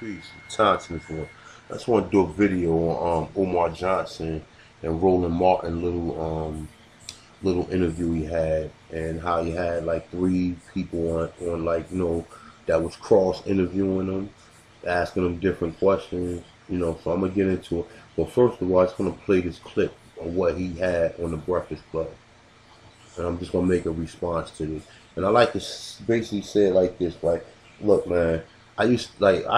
Peace. Thompson for. I just want to do a video on Omar Johnson and Roland Martin little interview he had, and how he had like three people on like that was cross interviewing him, asking him different questions. So I'm gonna get into it. But first of all, I'm just gonna play this clip of what he had on the Breakfast Club, and I'm just gonna make a response to this. And I like to basically say it like this, like, look, man. I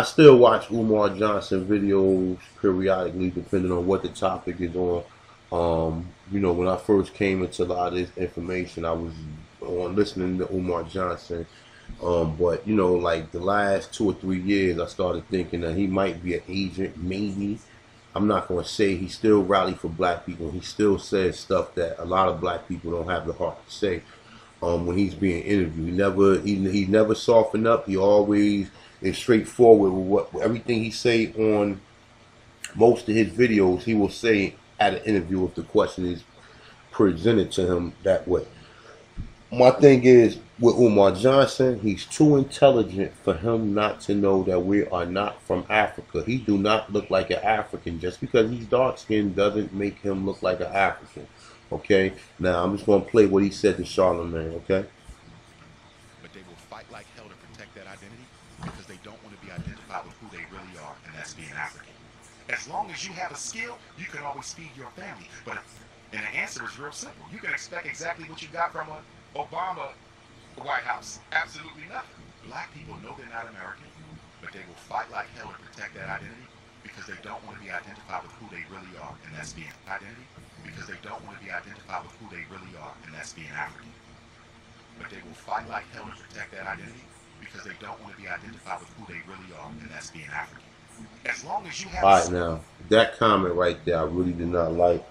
still watch Umar Johnson videos periodically, depending on what the topic is on. When I first came into a lot of this information, I was on listening to Umar Johnson. But like the last 2 or 3 years, I started thinking that he might be an agent, maybe. I'm not going to say he still rallied for black people. He still says stuff that a lot of black people don't have the heart to say. When he's being interviewed, he never softened up. He always is straightforward with everything he say on most of his videos. He will say at an interview if the question is presented to him that way. My thing is with Umar Johnson, he's too intelligent for him not to know that we are not from Africa. He do not look like an African. Just because he's dark skinned doesn't make him look like an African. Okay? Now I'm just gonna play what he said to Charlemagne, okay? But they will fight like hell to protect that identity because they don't want to be identified with who they really are, and that's being African. As long as you have a skill, you can always feed your family. And the answer is real simple. You can expect exactly what you got from a Obama White House. Absolutely nothing. Black people know they're not American, but they will fight like hell to protect that identity because they don't want to be identified with who they really are, and that's being identity. Because they don't want to be identified with who they really are, and that's being African. But they will fight like hell to protect that identity because they don't want to be identified with who they really are, and that's being African. As long as you have. All right, now that comment right there, I really did not like.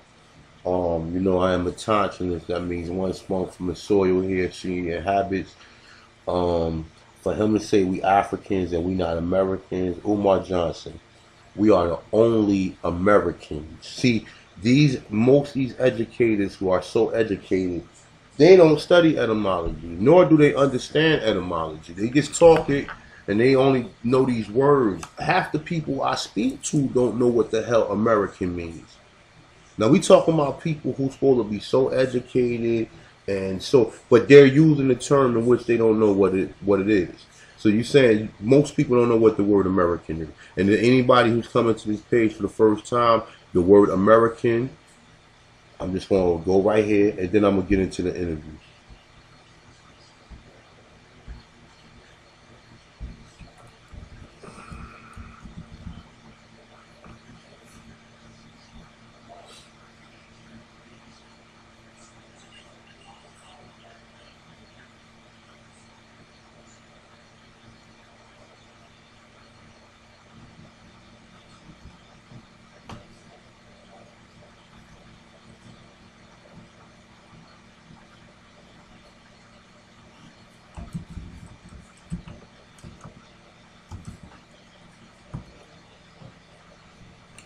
I am a Tonsilist. That means one sprung from the soil here she inhabits. For him to say we Africans and we not Americans, Umar Johnson, we are the only Americans. See, most of these educators who are so educated, they don't study etymology, nor do they understand etymology. They just talk it, and they only know these words. Half the people I speak to don't know what the hell American means. Now we talking about people who's supposed to be so educated and but they're using the term in which they don't know what it is. So you're saying most people don't know what the word American is. And anybody who's coming to this page for the first time, the word American, I'm just going to go right here, and then I'm going to get into the interview.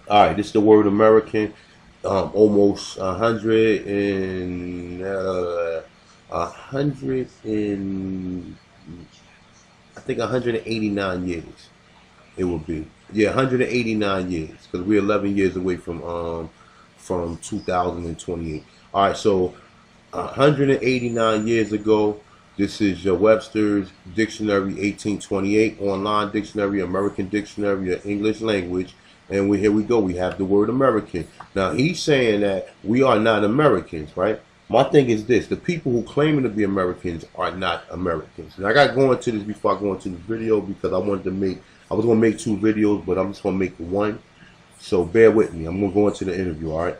All right, this is the word American. Almost 100 and I think 189 years. It will be 189 years because we're 11 years away from 2028. All right, so 189 years ago. This is your Webster's Dictionary 1828, online dictionary, American dictionary of English language. And here we go. We have the word American. Now, he's saying that we are not Americans, right? My thing is this. The people who claim to be Americans are not Americans. And I got to go into this before I go into this video because I was going to make two videos, but I'm just going to make one. So bear with me. I'm going to go into the interview, all right?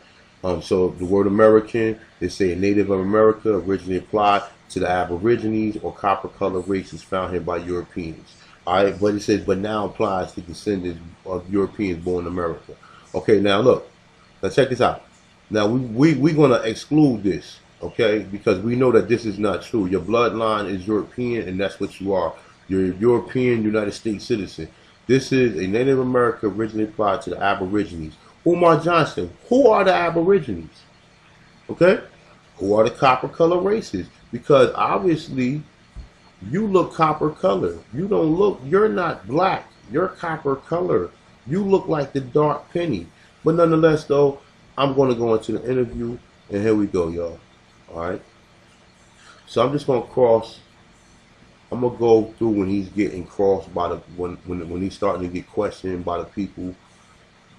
So the word American is a native of America, originally applied to the Aborigines or copper-colored races found here by Europeans. All right, but it says, but now applies to descendants of Europeans born in America. Okay, now look, now check this out. Now we're gonna exclude this, okay, because we know that this is not true. Your bloodline is European, and that's what you are. You're a European United States citizen. This is a Native American originally applied to the Aborigines. Umar Johnson, who are the Aborigines? Okay, who are the copper-colored races? Because obviously, you look copper color. You're not black. You're copper color. You look like the dark penny. But nonetheless, though, I'm going to go into the interview, and here we go, y'all. All right. So I'm just going to cross. I'm going to go through when he's getting crossed by the when he's starting to get questioned by the people.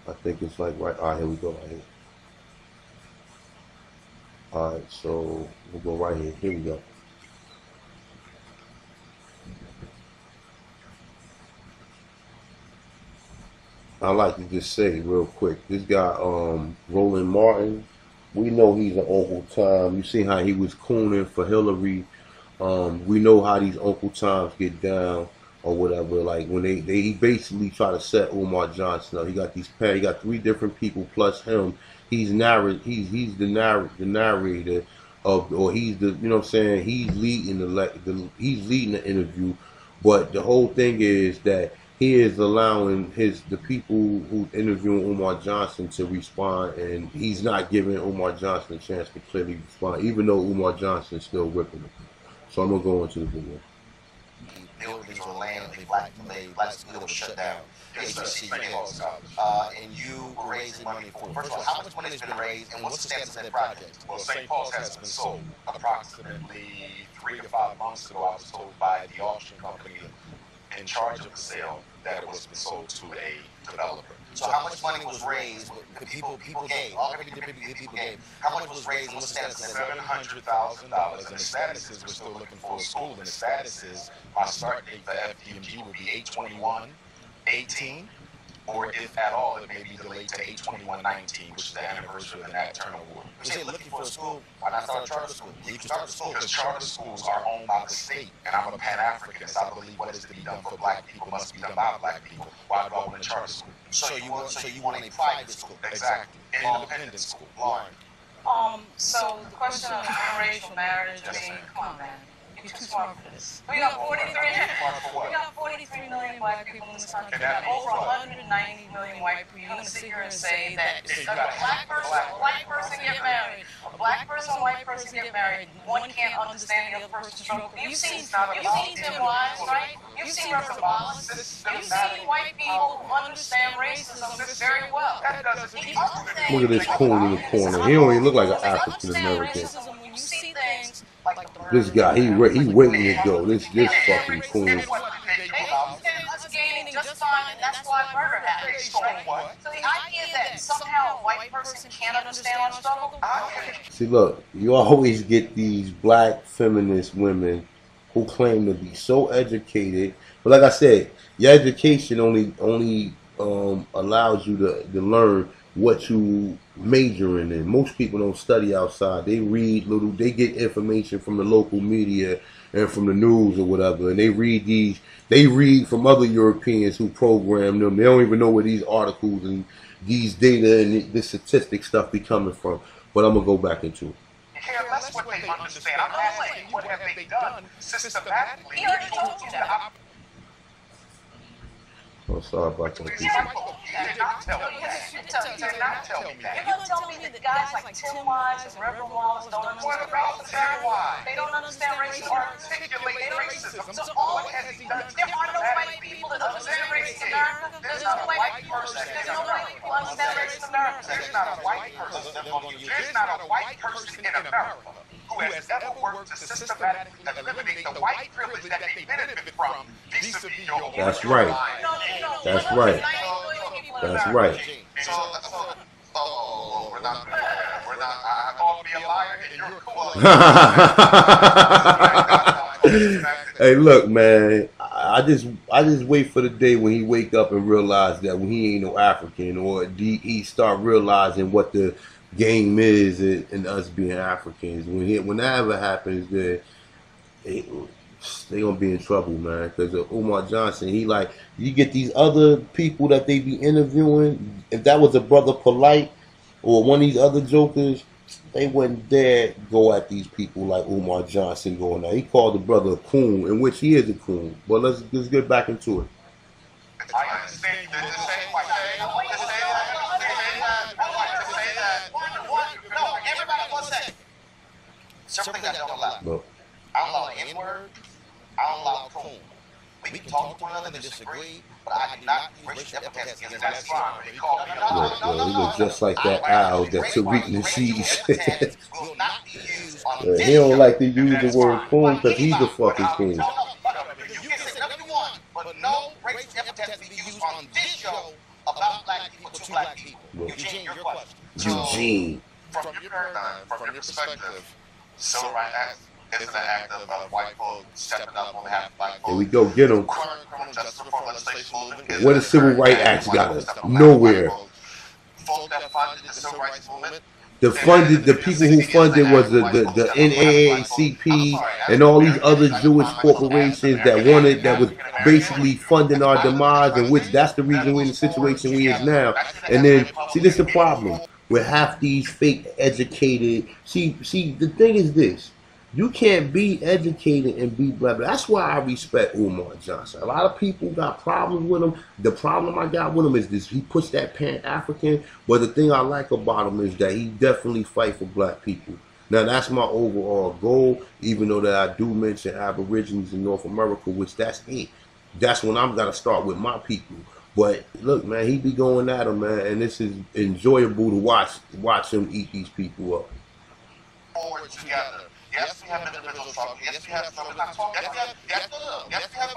I think it's like right. All right, here we go. Right here. All right, so we'll go right here. Here we go. I like to just say real quick, this guy, Roland Martin, we know he's an Uncle Tom. You see how he was cooning for Hillary. We know how these Uncle Toms get down or whatever. Like when he basically try to set Umar Johnson up. He got he got 3 different people plus him. He's the narrator of, or he's the, you know what I'm saying, he's leading he's leading the interview. But the whole thing is that he is allowing the people who interviewing Umar Johnson to respond, and he's not giving Umar Johnson a chance to clearly respond, even though Umar Johnson is still whipping him. So I'm gonna go into the video. Buildings on land that black school was shut down. And you were raising money for. First of all, how much money has been raised, and what's the status of that project? Well, St. Paul's has been sold. Approximately 3 to 5 months ago, I was told by the auction company in charge of the sale that it was been sold to a developer. So how much money was raised? People gave. All the people gave. How much was raised, and what's the status of that? $700,000. And the status is we're still looking for a school. And the status is my start date for FDMG would be 8/21/18, or if at all, it may be delayed to 8/21/19, which is the anniversary of the Nat Turner Award. You say looking for a school? Why not start a charter school? You can start a school. Because charter schools are owned by the state, and I'm a Pan-Africanist. I believe what is to be done for black people must be done by black people. Why do I want a charter school? So you want a private school? Exactly. Independent school. Lauren. So the question of interracial marriage, I mean, come on, man. You're too smart for this. We got 43 million black people in this country. We got over 190 million white people. You're going to sit here and say that because a black person get married, a black person, white person get married, one can't understand the other person's struggle. You've seen Tim Wise, right? You've seen Russell Wallace. You've seen white people who understand racism very well. Look at this coon in the corner. He don't even look like an African American. When you see things This guy, he waiting to go. This fucking coon. Us gaining just fine, and that's why murder happened. So the idea that somehow a white person can't understand our struggle. See, look, you always get these black feminist women who claim to be so educated, but like I said, your education only allows you to learn what you majoring in. Most people don't study outside. They they get information from the local media and from the news or whatever, and they read from other Europeans who program them. They don't even know where these articles and these data and this statistic stuff be coming from. But I'm gonna go back into it. Care less what they understand. I'm asking, what have they done systematically? He already told you that. Oh, sorry about that. You did not tell me that. You did not tell me that. You're going to tell me that guys like Tim Wise and Reverend Wallace don't understand racism? They don't understand racism. Articulate racism. So what has he done? There are no white people that understand racism in America. There's no white person. There's no white people who understand racism in America. There's not a white person. There's not a white person in America who has ever worked to systematically eliminate the white privilege that they benefit from vis-a-vis your. That's right. That's right. That's right. We're not. I called me a liar, and you're cool. Hey, look, man. I just wait for the day when he wake up and realize that when he ain't no African, or he start realizing what the game is in us being Africans. When that ever happens, then they gonna be in trouble, man. Because Umar Johnson, you get these other people that they be interviewing. If that was a brother Polite or one of these other jokers, they wouldn't dare go at these people like Umar Johnson going out. He called the brother a coon, in which he is a coon. But let's get back into it. I understand that the same way. No, everybody one second. Something that I don't allow. Look. I don't allow N-word. I don't allow coon. We can talk to one another and disagree, but I do not use racial epithets against black people. Yo, he look just like that owl that Tariq Nasheed said. Will not be used on Yeah, this he don't show. like to use the word coon because he's the fucking coon. You can say whatever you want, but no racial epithets be used on this show about black people to black people. Eugene, your question. Eugene. From your paradigm, from your perspective, Civil Rights Act is an act of white folks stepping up on behalf of black folks. Here we go, get him. Current criminal justice reform legislation movement. What the Civil Rights Act got us? Nowhere. Folks that funded the Civil Rights Movement. The people who funded was the NAACP and all these other Jewish corporations that was basically funding our demise, and which that's the reason we're in the situation we is now. And then, see, this is the problem with half these fake educated. See, the thing is this. You can't be educated and be blah, blah. That's why I respect Umar Johnson. A lot of people got problems with him. The problem I got with him is this. He puts that Pan-African, but the thing I like about him is that he definitely fight for black people. Now, that's my overall goal, even though that I do mention Aborigines in North America, which that's it. That's when I'm going to start with my people. But, look, man, he be going at him, man, and this is enjoyable to watch him eat these people up. Forward together. Yes, we have individual struggle. Yes, we have struggle. Yes, we have. Yes, we have.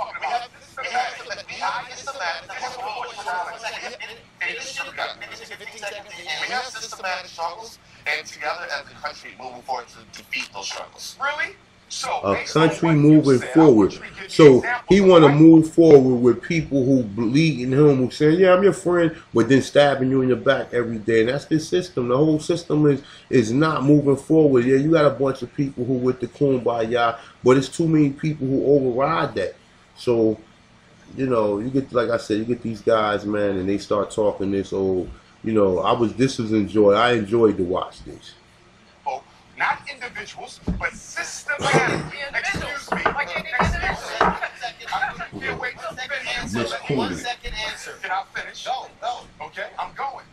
We have systematic struggles, and together as a country moving forward to defeat those struggles. Really? A country moving forward. So he want to move forward with people who believe in him, who say, yeah, I'm your friend, but then stabbing you in your back every day. And that's the system. The whole system is not moving forward. Yeah, you got a bunch of people who with the kumbaya, but it's too many people who override that. So, you know, you get, like I said, you get these guys, man, and they start talking this old, you know, I enjoyed to watch this. Not individuals, but systematic. Excuse me. One second answer. Can I finish? No. Okay, I'm going.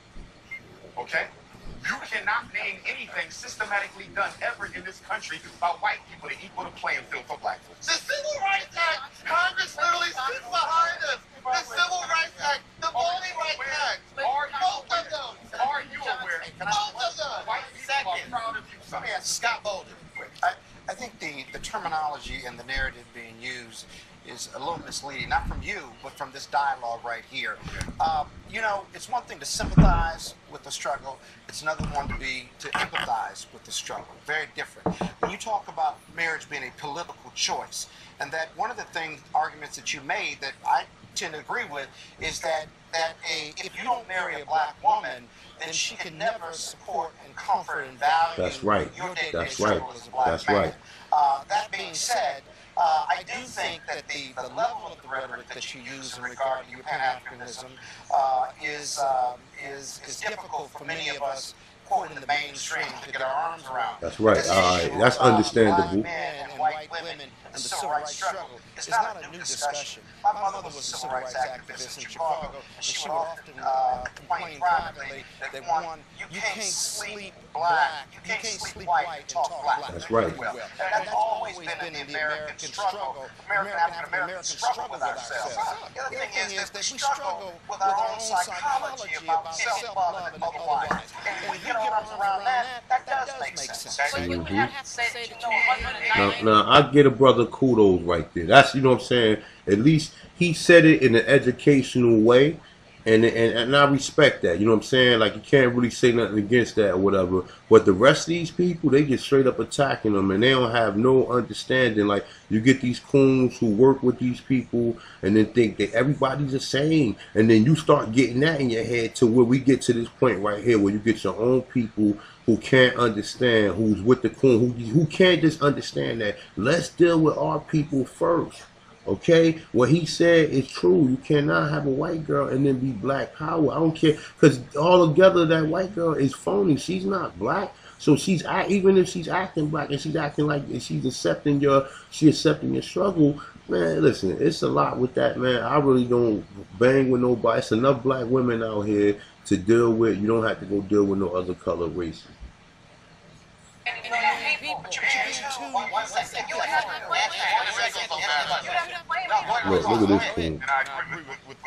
Okay? You cannot name anything systematically done ever in this country by white people to equal the playing field for black folks. The Civil Rights Act, Congress literally sits behind us. The Civil Rights Act, the Voting Rights Act, both of those. Are you aware? Both of those. White people are proud of you, son. Scott Bolden. I think the terminology and the narrative being used is a little misleading, not from you, but from this dialogue right here. You know, it's one thing to sympathize with the struggle. It's another one to empathize with the struggle. Very different. When you talk about marriage being a political choice, and that one of the arguments that you made that I tend to agree with is that if you don't marry a black woman, then she can never support and comfort and value your day-to-day struggle as a black man. That being said, I do think that the level of the rhetoric that you use in regard to your Pan-Africanism is difficult for many of us, quote, in the mainstream to get our arms around. That's right. All right. That's understandable. Black men and white women and the civil rights struggle. It's not a new discussion. My mother was a civil rights activist in Chicago, and she would often complain privately that, one, you can't sleep black, you can't sleep white and talk black. That's right. And that's always been in the American struggle, American African-American struggle with ourselves. The other thing is that we struggle with our own psychology about self-love and otherwise. And when you get our arms around that, that does make sense. So you would have to say that you know 190. Now, I get a brother kudos right there. That's, you know what I'm saying, at least he said it in an educational way, and I respect that, you know what I'm saying, like you can't really say nothing against that or whatever, but the rest of these people, they get straight up attacking them, and they don't have no understanding. Like, you get these coons who work with these people and then think that everybody's the same, and then you start getting that in your head to where we get to this point right here where you get your own people who can't understand, who's with the coon, who can't just understand that. Let's deal with our people first. Okay, what he said is true. You cannot have a white girl and then be black power. I don't care, because altogether that white girl is phony. She's not black, so even if she's acting black and she's acting like she's accepting your struggle. Man, listen, it's a lot with that, man. I really don't bang with nobody. It's enough black women out here to deal with. You don't have to go deal with no other color races. You know, people, but you can't. One second. You have to blame look at this thing. And I agree with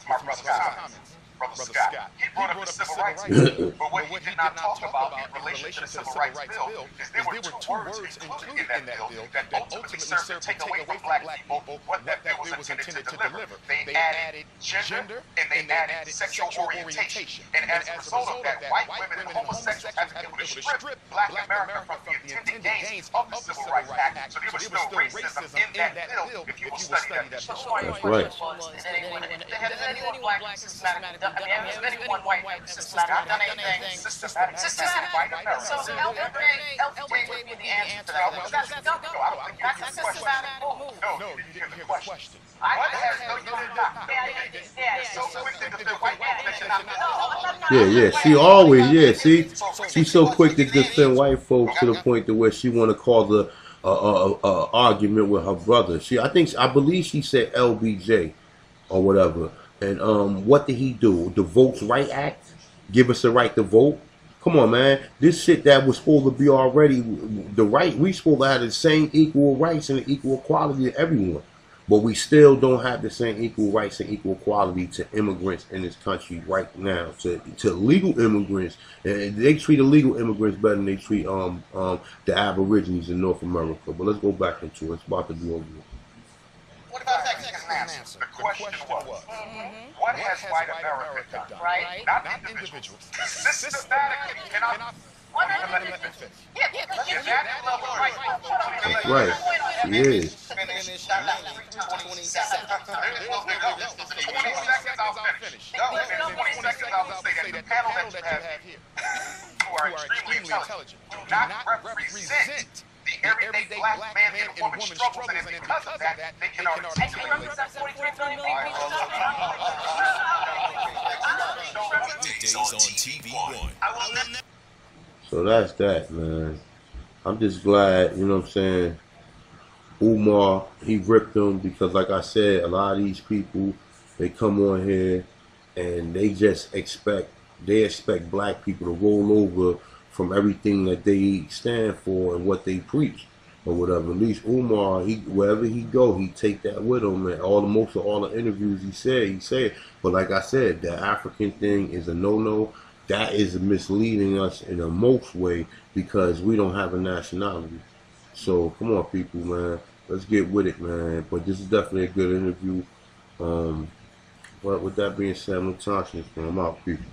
my brother's comments. Brother Scott. He brought up the civil rights bill, but what he did not talk about in relation to the civil rights bill is there were two words included in that bill that ultimately served to take away from black people what that bill was intended to deliver. They added gender and they added sexual orientation. And as a result of that, white women and homosexuals have been able to strip black America from the intended gains of the Civil Rights Act. So there was still racism in that bill if you will study that bill. That's right. Has anyone black systematic? I mean, has anyone white systematic done anything? Systematic white America. So LBJ would be the answer to that. That's a systematic move. No, you didn't hear the question. Yeah. She always, see, she's so quick to defend white folks to the point to where she want to cause a argument with her brother. I believe she said LBJ or whatever. And what did he do? The Votes Right Act? Give us the right to vote? Come on, man. This shit that was supposed to be already the right. We supposed to have the same equal rights and equal equality to everyone. But we still don't have the same equal rights and equal equality to immigrants in this country right now. To legal immigrants, and they treat illegal immigrants better than they treat the Aborigines in North America. But let's go back into it. It's about to be over. What about that answer? The question was, what has white America done? Right? Not individuals. Systematically. Right. She is. 20 seconds, I'll finish. In 20 seconds, I'll say that the panel that you have here, who are extremely intelligent, do not represent the everyday black man and woman struggles, and because of that, they can articulate. Days on TV1. So that's that, man. I'm just glad, you know what I'm saying, Umar, he ripped them because, like I said, a lot of these people, they come on here and they just expect black people to roll over from everything that they stand for and what they preach or whatever. At least Umar, wherever he go, he take that with him. And most of all the interviews he said. But like I said, the African thing is a no-no. That is misleading us in a most way because we don't have a nationality. So come on, people, man. Let's get with it, man. But this is definitely a good interview. But with that being said, I'm Thompson. I'm out, people.